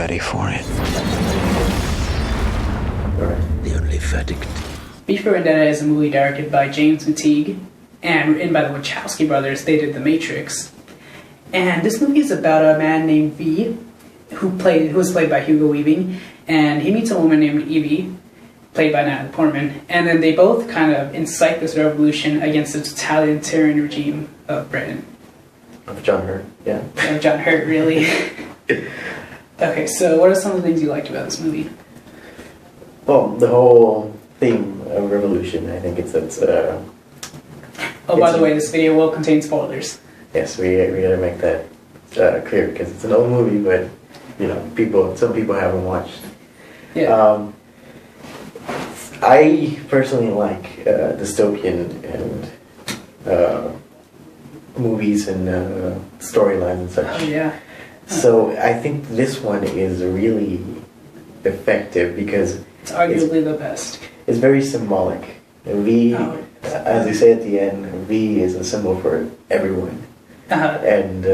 ready for it. The only verdict. V For Vendetta is a movie directed by James McTeague and written by the Wachowski brothers. They did The Matrix. And this movie is about a man named V, who was played by Hugo Weaving, and he meets a woman named Evie, played by Natalie Portman, and then they both kind of incite this revolution against the totalitarian regime of Britain. Of John Hurt, yeah. Of John Hurt, really. Okay, so what are some of the things you liked about this movie? Well, the whole theme of revolution, I think it's by the way, this video will contain spoilers. Yes, we gotta make that clear, because it's an old movie, but, you know, some people haven't watched. Yeah. I personally like dystopian and movies and storylines and such. Oh, yeah. So I think this one is really effective because It's arguably the best. it's very symbolic. V, as they say at the end, V is a symbol for everyone. And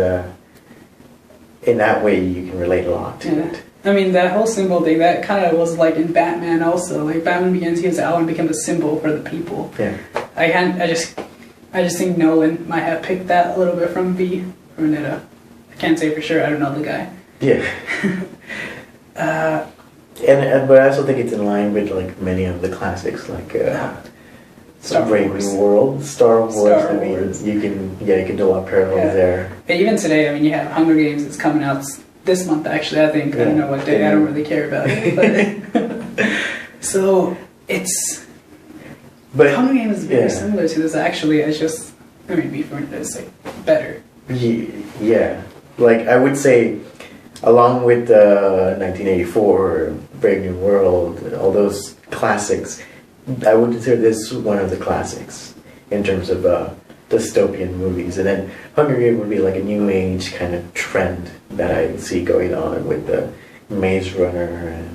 in that way you can relate a lot to it. I mean, that whole symbol thing, that kind of was like in Batman also. Like, Batman Begins, he was out and became a symbol for the people. Yeah. I just think Nolan might have picked that a little bit from V For Vendetta. I can't say for sure, I don't know the guy. Yeah. But I also think it's in line with like many of the classics, like Brave New World, Star Wars. I mean, you can do a lot of parallels there. But even today, I mean, you have Hunger Games that's coming out this month. Actually, I think I don't know what day. I don't really care about it. But so but Hunger Games is very similar to this. Actually, it's just V For Vendetta is like better. Yeah, like I would say, along with 1984, Brave New World, all those classics, I would consider this one of the classics in terms of dystopian movies. And then Hunger Games would be like a new age kind of trend that I see going on with the Maze Runner and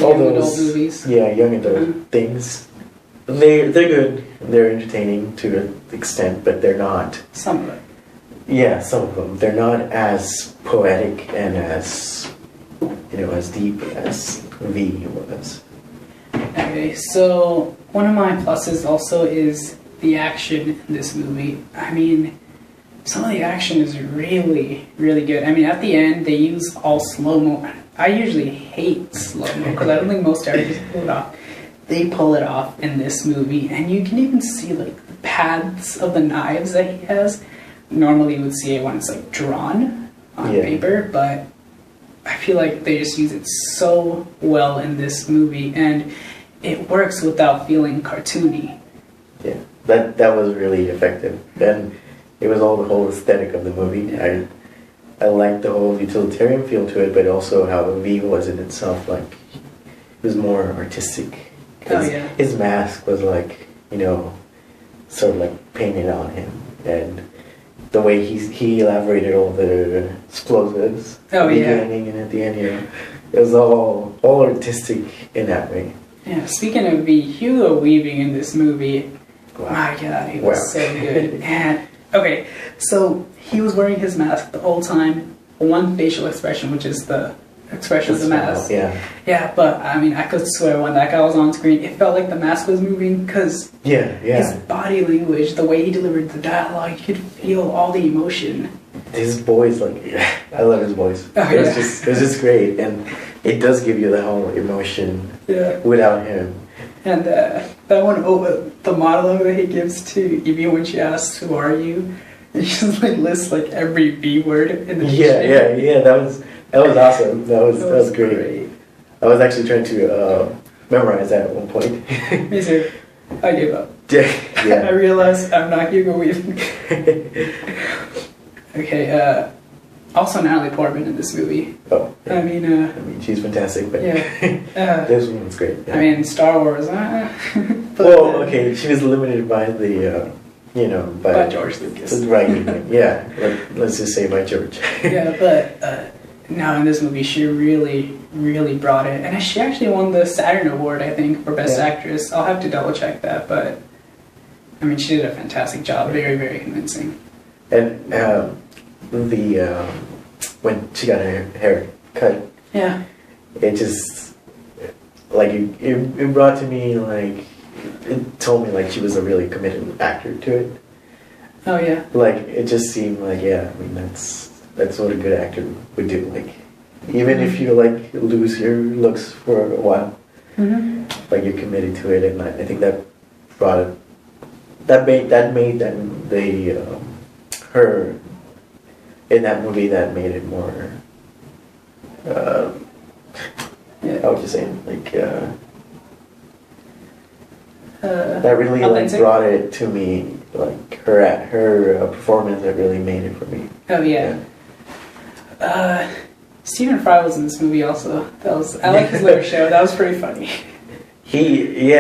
all young those adult movies. Yeah, young adult things. They're good. They're entertaining to an extent, but they're not. Some of it. Yeah, some of them. They're not as poetic and as as deep as V was. Okay, so one of my pluses also is the action in this movie. I mean, some of the action is really, really good. I mean, at the end, they use all slow-mo. I usually hate slow-mo because I don't think most directors pull it off. They pull it off in this movie, and you can even see like the paths of the knives that he has. Normally you would see it when it's like drawn on paper, but I feel like they just use it so well in this movie, and it works without feeling cartoony. Yeah, that was really effective. And it was all the whole aesthetic of the movie. Yeah. I liked the whole utilitarian feel to it, but also how V was in itself. Like, it was more artistic. His mask was like, sort of like painted on him, and the way he elaborated all the explosives at the beginning and at the end, it was all artistic in that way. Yeah, speaking of V, Hugo Weaving in this movie, my God, he was so good. And okay, so he was wearing his mask the whole time. One facial expression, which is the expression of the mask. Yeah, but I mean, I could swear when that guy was on screen, it felt like the mask was moving because his body language, the way he delivered the dialogue, you could feel all the emotion. His voice, I love his voice. It was just great, and it does give you the whole emotion without him. And that one, the monologue that he gives to Evie when she asks, "Who are you?" and she just lists every B word in the dictionary. Yeah. That was awesome. That was great. I was actually trying to memorize that at one point. Me too. I gave up. Yeah. I realized I'm not Hugo Weaving. Okay. Also, Natalie Portman in this movie. Oh. Yeah. I mean, she's fantastic. But this one was great. Yeah. I mean, Star Wars. She was limited by the. By George Lucas. Right. Yeah. Let's just say by George. Yeah, but. No, in this movie, she really, really brought it. And she actually won the Saturn Award, I think, for Best Actress. I'll have to double check that, but I mean, she did a fantastic job. Very, very convincing. And when she got her hair cut Yeah. It just like it brought to me like it told me like she was a really committed actor to it. Oh yeah. Like it just seemed like I mean that's what a good actor would do. Like even if you like lose your looks for a while, like you're committed to it, and I think that brought it. That made them her in that movie that made it more. How would you say it? Like that really like brought it to me. Like her performance that really made it for me. Oh yeah. Stephen Fry was in this movie also. I like his little show. That was pretty funny. He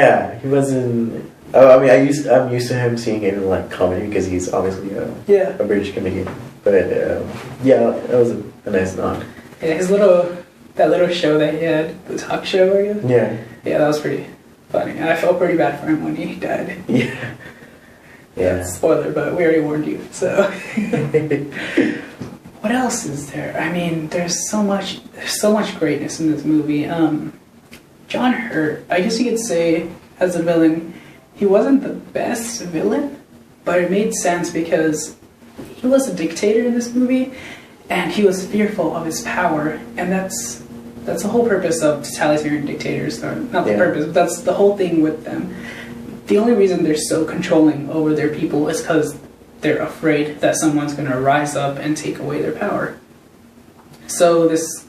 was in. Oh, I mean, I'm used to him seeing him in like comedy because he's obviously a British comedian. But that was a nice nod. Yeah, that little show that he had, the talk show, I guess. Yeah. Yeah, that was pretty funny. And I felt pretty bad for him when he died. Yeah. Yeah. Spoiler, but we already warned you. So. What else is there? I mean, there's so much greatness in this movie. John Hurt, I guess you could say, as a villain, he wasn't the best villain, but it made sense because he was a dictator in this movie, and he was fearful of his power, and that's the whole purpose of totalitarian dictators. Or not the purpose, but that's the whole thing with them. The only reason they're so controlling over their people is because they're afraid that someone's going to rise up and take away their power. So this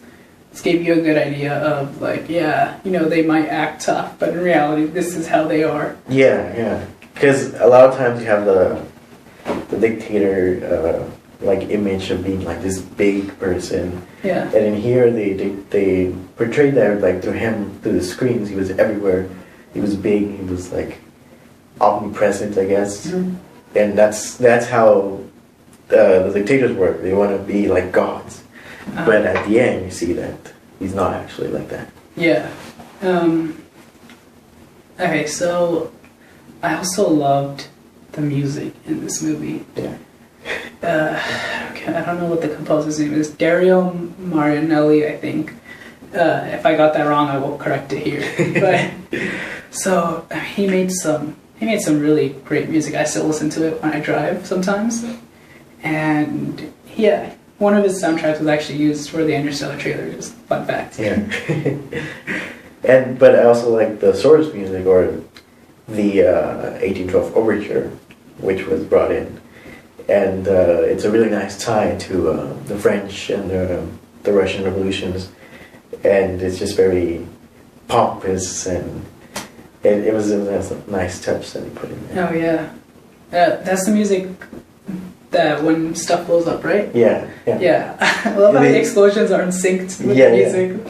gave you a good idea of like, they might act tough, but in reality, this is how they are. Yeah. Because a lot of times you have the dictator like image of being like this big person. Yeah. And in here they portrayed that like through the screens. He was everywhere. He was big. He was like omnipresent, I guess. Mm-hmm. And that's how the dictators work. They want to be like gods. But at the end, you see that he's not actually like that. Yeah. Okay, so I also loved the music in this movie. Yeah. Okay, I don't know what the composer's name is. Dario Marianelli, I think. If I got that wrong, I will correct it here. But so he made some really great music. I still listen to it when I drive sometimes. And yeah, one of his soundtracks was actually used for the Interstellar trailer, just fun fact. Yeah. But I also like the source music, or the 1812 Overture, which was brought in. And it's a really nice tie to the French and the Russian revolutions. And it's just very pompous, and it was a nice touch that he put in there. Oh yeah. That's the music that when stuff blows up, right? Yeah. I love how the explosions aren't synced with the music.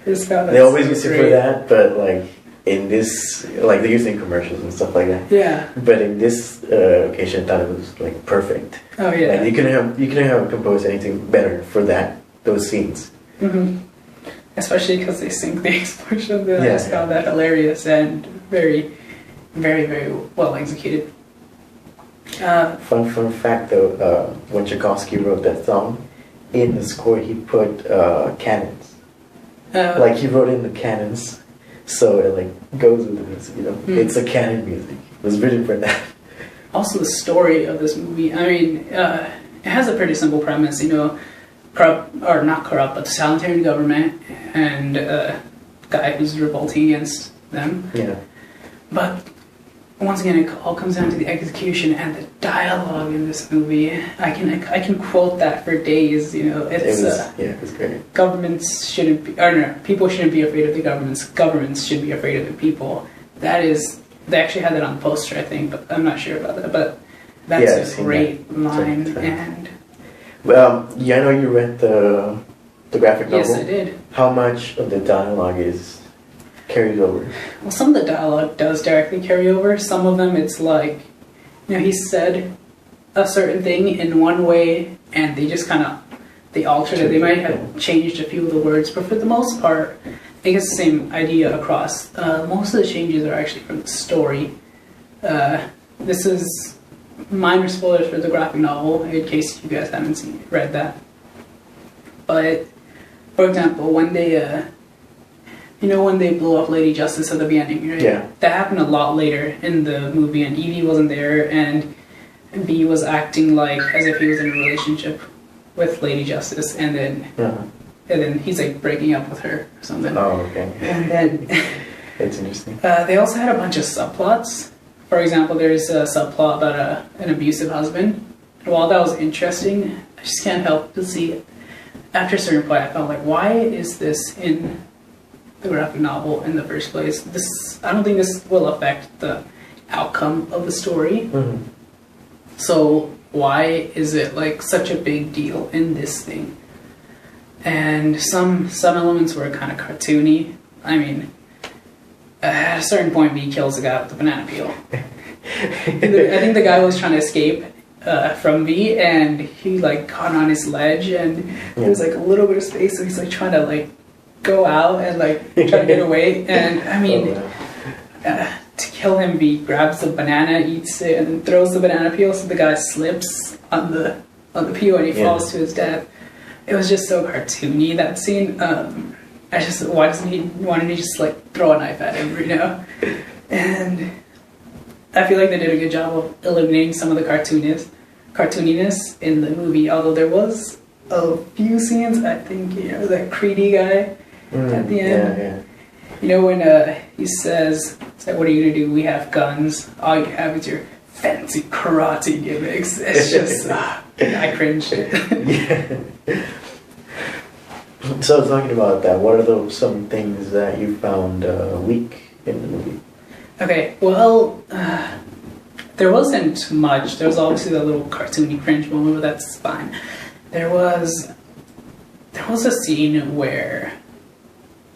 Yeah. They always use it for that, but like in this, like they use it in commercials and stuff like that. Yeah. But in this occasion, I thought it was like perfect. Oh yeah. Like you couldn't have composed anything better for those scenes. Mm-hmm. Especially because they sync the explosion. I just found that hilarious and very, very, very well executed. Fun fact though, when Tchaikovsky wrote that song, in the score he put cannons. Like he wrote in the cannons, so it like goes with the music. It's a canon music. It was written for that. Also, the story of this movie. I mean, it has a pretty simple premise. Corrupt, or not corrupt, but totalitarian government and a guy who's revolting against them. Yeah. But once again, it all comes down to the execution and the dialogue in this movie. I can quote that for days. It was great. Governments shouldn't be, or no, people shouldn't be afraid of the governments. Governments should be afraid of the people. They actually had that on the poster, I think, but I'm not sure about that. But that's a great line. And well, I know you read the graphic novel. Yes, I did. How much of the dialogue is carried over? Well, some of the dialogue does directly carry over. Some of them, it's like, he said a certain thing in one way, and they just they altered it. They might have changed a few of the words, but for the most part, I guess the same idea across. Most of the changes are actually from the story. This is minor spoilers for the graphic novel, in case you guys haven't read that. But for example, when they, when they blew up Lady Justice at the beginning, right? Yeah. That happened a lot later in the movie, and Evie wasn't there, and V was acting like as if he was in a relationship with Lady Justice, and then he's like breaking up with her or something. Oh, okay. And then It's interesting. they also had a bunch of subplots. For example, there's a subplot about an abusive husband. And while that was interesting, I just can't help but see it. After a certain point, I felt like, why is this in the graphic novel in the first place? I don't think this will affect the outcome of the story. Mm-hmm. So why is it like such a big deal in this thing? And some elements were kind of cartoony. I mean, at a certain point, V kills the guy with the banana peel. I think the guy was trying to escape from V, and he like caught on his ledge, and there was like a little bit of space, so he's like trying to like go out and like try to get away. And I mean, to kill him, V grabs the banana, eats it, and then throws the banana peel, so the guy slips on the peel and he falls to his death. It was just so cartoony, that scene. Why didn't he just like throw a knife at him, you know? And I feel like they did a good job of eliminating some of the cartooniness in the movie, although there was a few scenes, I think, that Creedy guy at the end. Yeah. You know, when he says, what are you gonna do? We have guns. All you have is your fancy karate gimmicks. It's just, I cringed. Yeah. So talking about that, what are some things that you found weak in the movie? Okay, well, there wasn't much. There was obviously that little cartoony cringe moment, but that's fine. There was a scene where,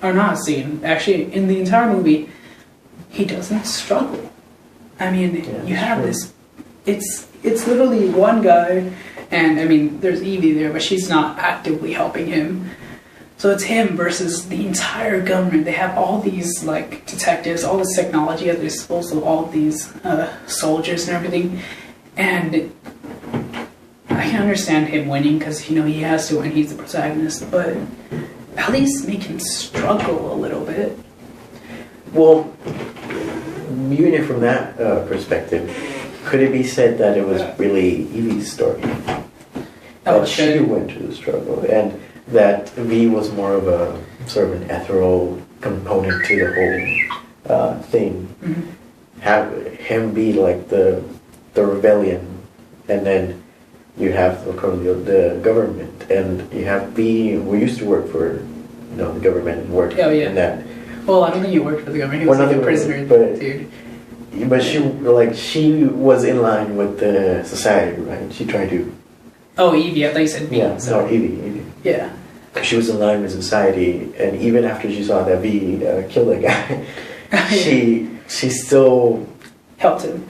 or not a scene, actually, in the entire movie, he doesn't struggle. I mean, you have this, it's literally one guy, and I mean, there's Evie there, but she's not actively helping him. So it's him versus the entire government. They have all these like detectives, all this technology at their disposal, all these soldiers and everything. And I can understand him winning because he has to win. He's the protagonist, but at least make him struggle a little bit. Well, viewing it from that perspective, could it be said that it was really Evie's story? That she went through the struggle, and that V was more of a sort of an ethereal component to the whole thing. Mm-hmm. Have him be like the rebellion, and then you have the government, and you have V who used to work for the government and work in that. Well, I don't think he worked for the government. He was like a prisoner, dude. But she was in line with the society, right? She tried to. Oh, Evie. I thought you said V. Yeah, no, Evie. Yeah. She was in line with society, and even after she saw that V kill that guy, she still helped him.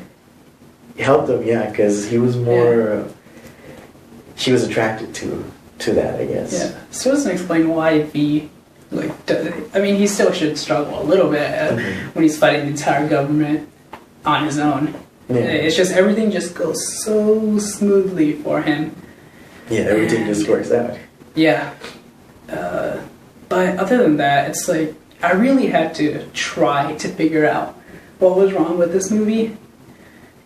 Yeah, because he was more. She was attracted to that, I guess. Yeah. So it doesn't explain why V. He still should struggle a little bit when he's fighting the entire government on his own. Yeah. It's just everything just goes so smoothly for him. Yeah, everything just works out. Yeah. But other than that, it's like I really had to try to figure out what was wrong with this movie.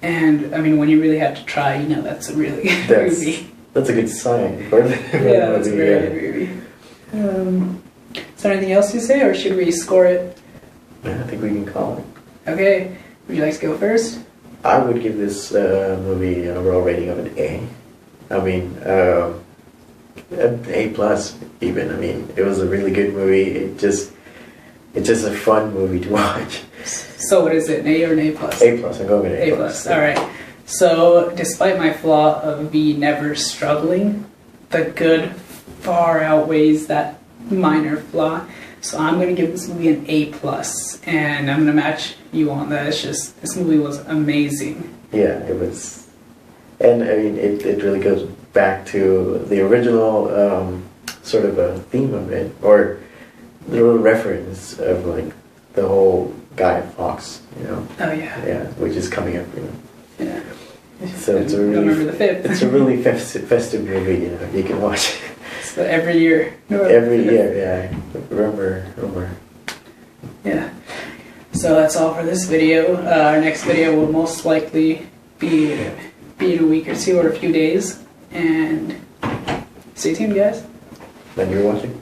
And I mean, when you really have to try, that's a really good movie. That's a good sign for the movie. Yeah, that's a very good movie. Is there anything else to say, or should we score it? I think we can call it. Okay. Would you like to go first? I would give this movie an overall rating of an A. I mean, an A plus even. I mean, it was a really good movie. It's just a fun movie to watch. So what is it, an A or an A plus? A plus. I'm going with A plus. All right. So despite my flaw of V never struggling, the good far outweighs that minor flaw. So I'm going to give this movie an A plus, and I'm going to match you on that. It's just, this movie was amazing. Yeah, it was. And I mean, it really goes back to the original sort of a theme of it, or the little reference of like the whole Guy Fawkes, Oh yeah. Yeah, which is coming up, Yeah. So it's a really, November the 5th. It's a really festive movie, you can watch. So every year. Every year, yeah. Remember. Yeah. So that's all for this video. Our next video will most likely be in a week or two or a few days. And stay tuned, guys. Thank you for watching.